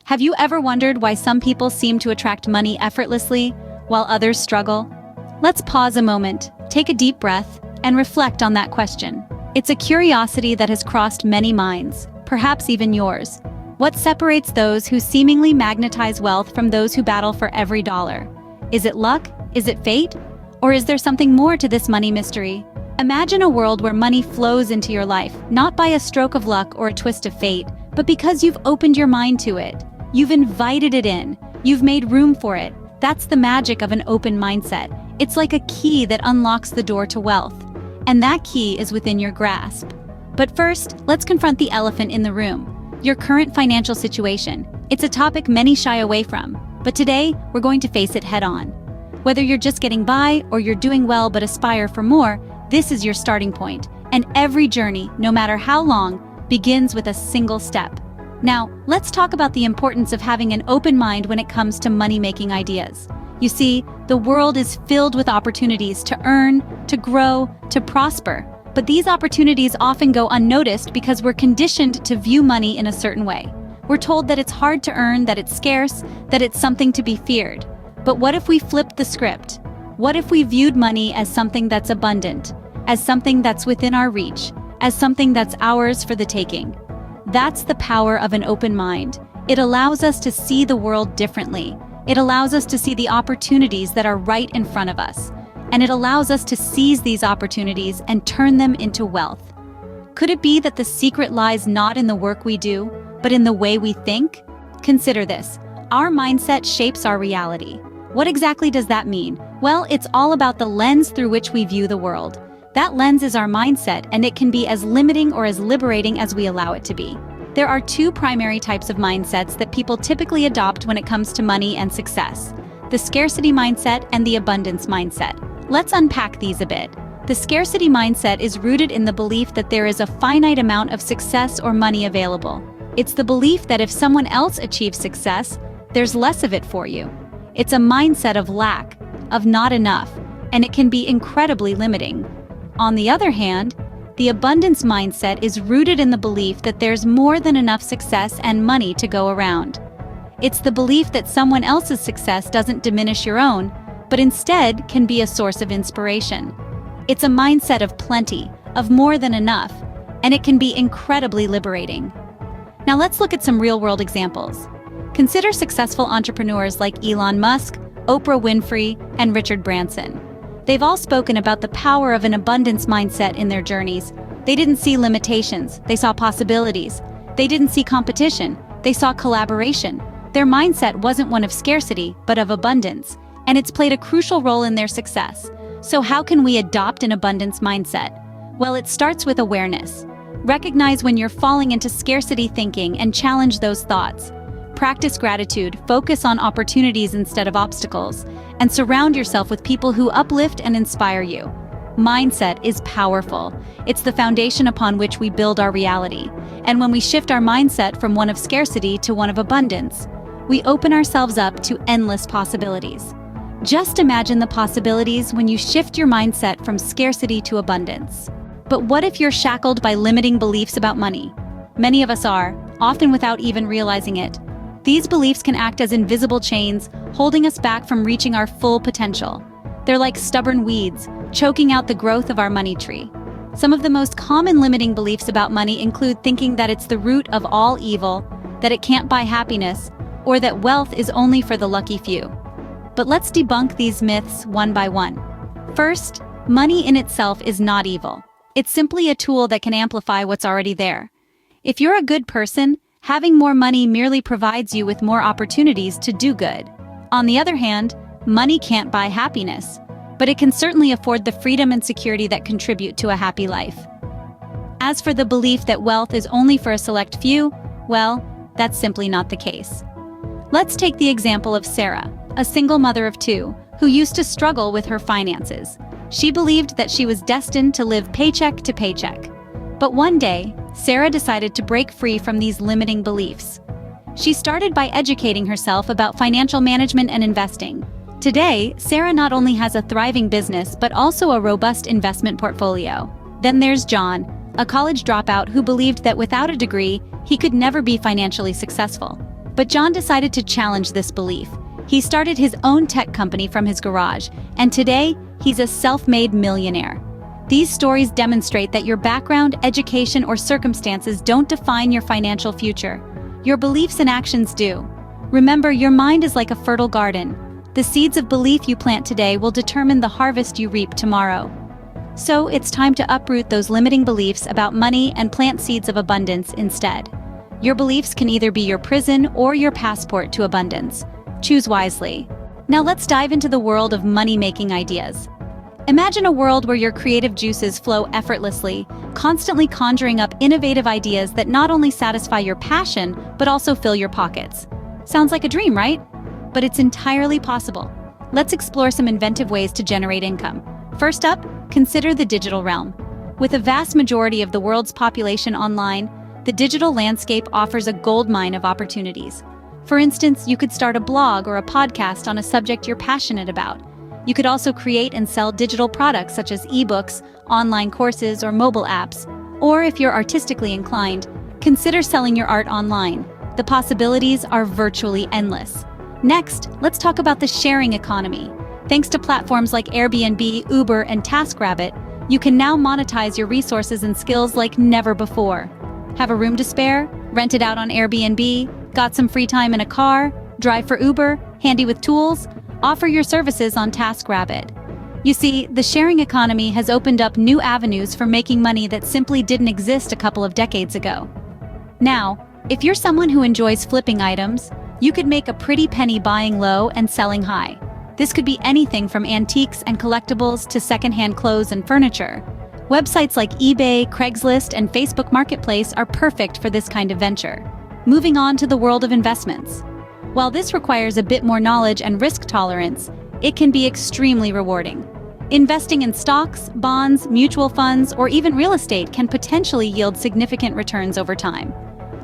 Have you ever wondered why some people seem to attract money effortlessly, while others struggle? Let's pause a moment, take a deep breath, and reflect on that question. It's a curiosity that has crossed many minds, perhaps even yours. What separates those who seemingly magnetize wealth from those who battle for every dollar? Is it luck? Is it fate? Or is there something more to this money mystery? Imagine a world where money flows into your life, not by a stroke of luck or a twist of fate, but because you've opened your mind to it. You've invited it in. You've made room for it. That's the magic of an open mindset. It's like a key that unlocks the door to wealth. And that key is within your grasp. But first, let's confront the elephant in the room: your current financial situation. It's a topic many shy away from, but today we're going to face it head on. Whether you're just getting by or you're doing well but aspire for more, this is your starting point. And every journey, no matter how long, begins with a single step. Now, let's talk about the importance of having an open mind when it comes to money-making ideas. You see, the world is filled with opportunities to earn, to grow, to prosper. But these opportunities often go unnoticed because we're conditioned to view money in a certain way. We're told that it's hard to earn, that it's scarce, that it's something to be feared. But what if we flipped the script? What if we viewed money as something that's abundant, as something that's within our reach, as something that's ours for the taking? That's the power of an open mind. It allows us to see the world differently. It allows us to see the opportunities that are right in front of us. And it allows us to seize these opportunities and turn them into wealth. Could it be that the secret lies not in the work we do, but in the way we think? Consider this: our mindset shapes our reality. What exactly does that mean? Well, it's all about the lens through which we view the world. That lens is our mindset, and it can be as limiting or as liberating as we allow it to be. There are two primary types of mindsets that people typically adopt when it comes to money and success: the scarcity mindset and the abundance mindset. Let's unpack these a bit. The scarcity mindset is rooted in the belief that there is a finite amount of success or money available. It's the belief that if someone else achieves success, there's less of it for you. It's a mindset of lack, of not enough, and it can be incredibly limiting. On the other hand, the abundance mindset is rooted in the belief that there's more than enough success and money to go around. It's the belief that someone else's success doesn't diminish your own, but instead can be a source of inspiration. It's a mindset of plenty, of more than enough, and it can be incredibly liberating. Now let's look at some real-world examples. Consider successful entrepreneurs like Elon Musk, Oprah Winfrey, and Richard Branson. They've all spoken about the power of an abundance mindset in their journeys. They didn't see limitations, they saw possibilities. They didn't see competition, they saw collaboration. Their mindset wasn't one of scarcity, but of abundance, and it's played a crucial role in their success. So how can we adopt an abundance mindset? Well, it starts with awareness. Recognize when you're falling into scarcity thinking and challenge those thoughts. Practice gratitude, focus on opportunities instead of obstacles, and surround yourself with people who uplift and inspire you. Mindset is powerful. It's the foundation upon which we build our reality. And when we shift our mindset from one of scarcity to one of abundance, we open ourselves up to endless possibilities. Just imagine the possibilities when you shift your mindset from scarcity to abundance. But what if you're shackled by limiting beliefs about money? Many of us are, often without even realizing it. These beliefs can act as invisible chains, holding us back from reaching our full potential. They're like stubborn weeds, choking out the growth of our money tree. Some of the most common limiting beliefs about money include thinking that it's the root of all evil, that it can't buy happiness, or that wealth is only for the lucky few. But let's debunk these myths one by one. First, money in itself is not evil. It's simply a tool that can amplify what's already there. If you're a good person, having more money merely provides you with more opportunities to do good. On the other hand, money can't buy happiness, but it can certainly afford the freedom and security that contribute to a happy life. As for the belief that wealth is only for a select few, well, that's simply not the case. Let's take the example of Sarah, a single mother of two, who used to struggle with her finances. She believed that she was destined to live paycheck to paycheck. But one day, Sarah decided to break free from these limiting beliefs. She started by educating herself about financial management and investing. Today, Sarah not only has a thriving business but also a robust investment portfolio. Then there's John, a college dropout who believed that without a degree, he could never be financially successful. But John decided to challenge this belief. He started his own tech company from his garage, and today, he's a self-made millionaire. These stories demonstrate that your background, education, or circumstances don't define your financial future. Your beliefs and actions do. Remember, your mind is like a fertile garden. The seeds of belief you plant today will determine the harvest you reap tomorrow. So, it's time to uproot those limiting beliefs about money and plant seeds of abundance instead. Your beliefs can either be your prison or your passport to abundance. Choose wisely. Now let's dive into the world of money-making ideas. Imagine a world where your creative juices flow effortlessly, constantly conjuring up innovative ideas that not only satisfy your passion, but also fill your pockets. Sounds like a dream, right? But it's entirely possible. Let's explore some inventive ways to generate income. First up, consider the digital realm. With a vast majority of the world's population online, the digital landscape offers a goldmine of opportunities. For instance, you could start a blog or a podcast on a subject you're passionate about. You could also create and sell digital products such as ebooks, online courses, or mobile apps. Or if you're artistically inclined, consider selling your art online. The possibilities are virtually endless. Next, let's talk about the sharing economy. Thanks to platforms like Airbnb, Uber, and TaskRabbit, you can now monetize your resources and skills like never before. Have a room to spare? Rent it out on Airbnb? Got some free time in a car? Drive for Uber? Handy with tools? Offer your services on TaskRabbit. You see, the sharing economy has opened up new avenues for making money that simply didn't exist a couple of decades ago. Now, if you're someone who enjoys flipping items, you could make a pretty penny buying low and selling high. This could be anything from antiques and collectibles to secondhand clothes and furniture. Websites like eBay, Craigslist, and Facebook Marketplace are perfect for this kind of venture. Moving on to the world of investments. While this requires a bit more knowledge and risk tolerance, it can be extremely rewarding. Investing in stocks, bonds, mutual funds, or even real estate can potentially yield significant returns over time.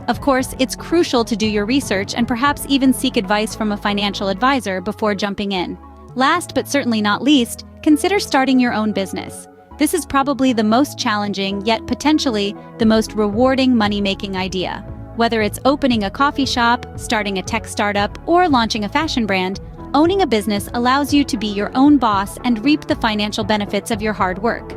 Of course, it's crucial to do your research and perhaps even seek advice from a financial advisor before jumping in. Last but certainly not least, consider starting your own business. This is probably the most challenging, yet potentially the most rewarding money-making idea. Whether it's opening a coffee shop, starting a tech startup, or launching a fashion brand, owning a business allows you to be your own boss and reap the financial benefits of your hard work.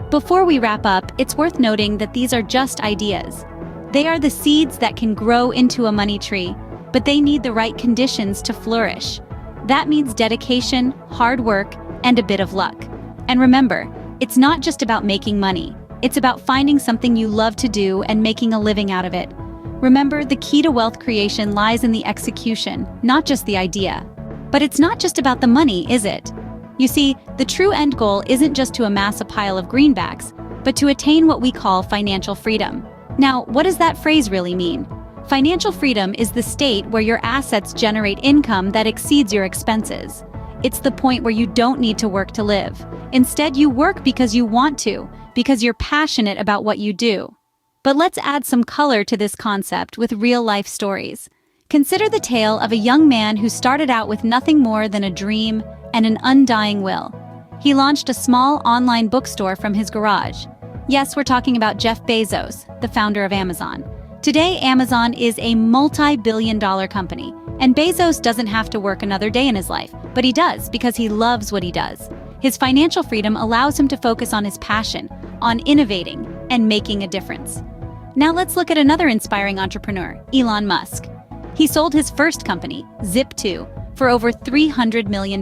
Before we wrap up, it's worth noting that these are just ideas. They are the seeds that can grow into a money tree, but they need the right conditions to flourish. That means dedication, hard work, and a bit of luck. And remember, it's not just about making money. It's about finding something you love to do and making a living out of it. Remember, the key to wealth creation lies in the execution, not just the idea. But it's not just about the money, is it? You see, the true end goal isn't just to amass a pile of greenbacks, but to attain what we call financial freedom. Now, what does that phrase really mean? Financial freedom is the state where your assets generate income that exceeds your expenses. It's the point where you don't need to work to live. Instead, you work because you want to, because you're passionate about what you do. But let's add some color to this concept with real-life stories. Consider the tale of a young man who started out with nothing more than a dream and an undying will. He launched a small online bookstore from his garage. Yes, we're talking about Jeff Bezos, the founder of Amazon. Today, Amazon is a multi-billion-dollar company, and Bezos doesn't have to work another day in his life, but he does because he loves what he does. His financial freedom allows him to focus on his passion, on innovating, and making a difference. Now let's look at another inspiring entrepreneur, Elon Musk. He sold his first company, Zip2, for over $300 million.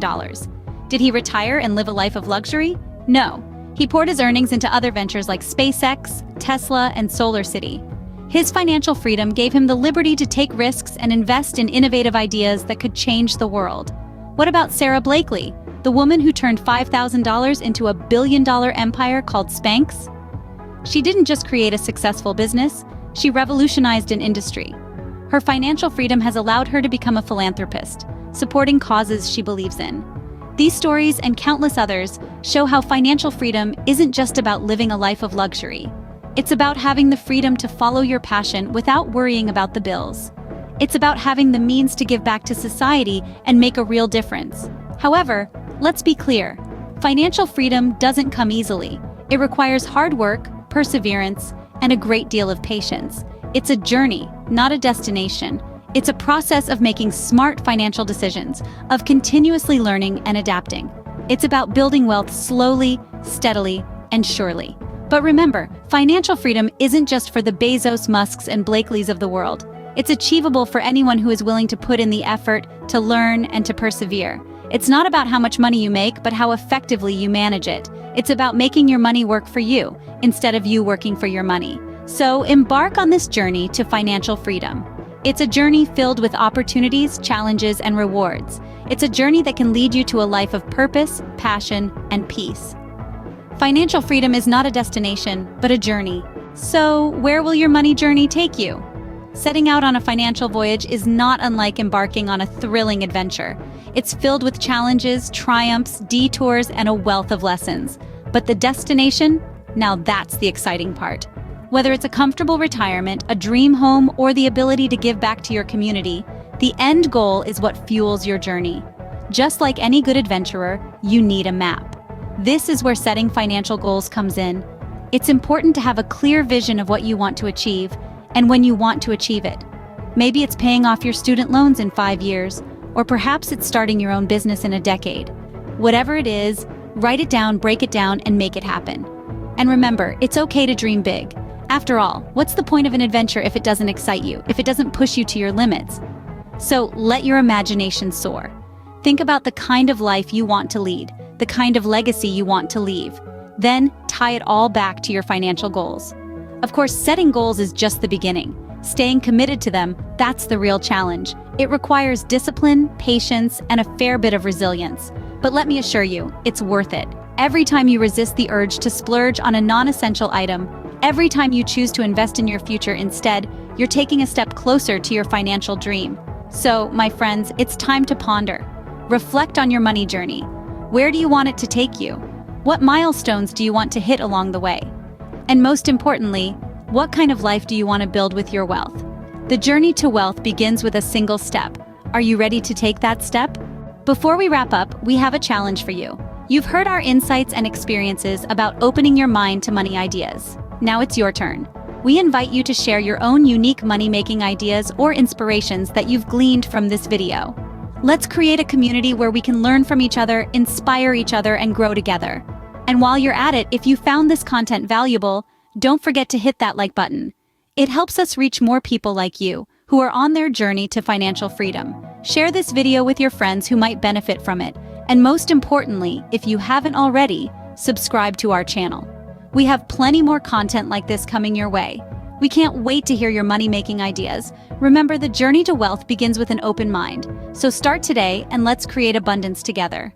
Did he retire and live a life of luxury? No. He poured his earnings into other ventures like SpaceX, Tesla, and SolarCity. His financial freedom gave him the liberty to take risks and invest in innovative ideas that could change the world. What about Sara Blakely, the woman who turned $5,000 into a billion-dollar empire called Spanx? She didn't just create a successful business, she revolutionized an industry. Her financial freedom has allowed her to become a philanthropist, supporting causes she believes in. These stories and countless others show how financial freedom isn't just about living a life of luxury. It's about having the freedom to follow your passion without worrying about the bills. It's about having the means to give back to society and make a real difference. However, let's be clear, financial freedom doesn't come easily. It requires hard work, perseverance, and a great deal of patience. It's a journey, not a destination. It's a process of making smart financial decisions, of continuously learning and adapting. It's about building wealth slowly, steadily, and surely. But remember, financial freedom isn't just for the Bezos, Musks, and Blakeleys of the world. It's achievable for anyone who is willing to put in the effort, to learn, and to persevere. It's not about how much money you make, but how effectively you manage it. It's about making your money work for you, instead of you working for your money. So embark on this journey to financial freedom. It's a journey filled with opportunities, challenges, and rewards. It's a journey that can lead you to a life of purpose, passion, and peace. Financial freedom is not a destination, but a journey. So, where will your money journey take you? Setting out on a financial voyage is not unlike embarking on a thrilling adventure. It's filled with challenges, triumphs, detours, and a wealth of lessons. But the destination? Now that's the exciting part. Whether it's a comfortable retirement, a dream home, or the ability to give back to your community, the end goal is what fuels your journey. Just like any good adventurer, you need a map. This is where setting financial goals comes in. It's important to have a clear vision of what you want to achieve and when you want to achieve it. Maybe it's paying off your student loans in 5 years, or perhaps it's starting your own business in a decade. Whatever it is, write it down, break it down, and make it happen. And remember, it's okay to dream big. After all, what's the point of an adventure if it doesn't excite you, if it doesn't push you to your limits? So let your imagination soar. Think about the kind of life you want to lead, the kind of legacy you want to leave. Then tie it all back to your financial goals. Of course, setting goals is just the beginning. Staying committed to them, that's the real challenge. It requires discipline, patience, and a fair bit of resilience. But let me assure you, it's worth it. Every time you resist the urge to splurge on a non-essential item, every time you choose to invest in your future instead, you're taking a step closer to your financial dream. So, my friends, it's time to ponder. Reflect on your money journey. Where do you want it to take you? What milestones do you want to hit along the way? And most importantly, what kind of life do you want to build with your wealth? The journey to wealth begins with a single step. Are you ready to take that step? Before we wrap up, we have a challenge for you. You've heard our insights and experiences about opening your mind to money ideas. Now it's your turn. We invite you to share your own unique money-making ideas or inspirations that you've gleaned from this video. Let's create a community where we can learn from each other, inspire each other, and grow together. And while you're at it, if you found this content valuable, don't forget to hit that like button. It helps us reach more people like you, who are on their journey to financial freedom. Share this video with your friends who might benefit from it. And most importantly, if you haven't already, subscribe to our channel. We have plenty more content like this coming your way. We can't wait to hear your money-making ideas. Remember, the journey to wealth begins with an open mind. So start today and let's create abundance together.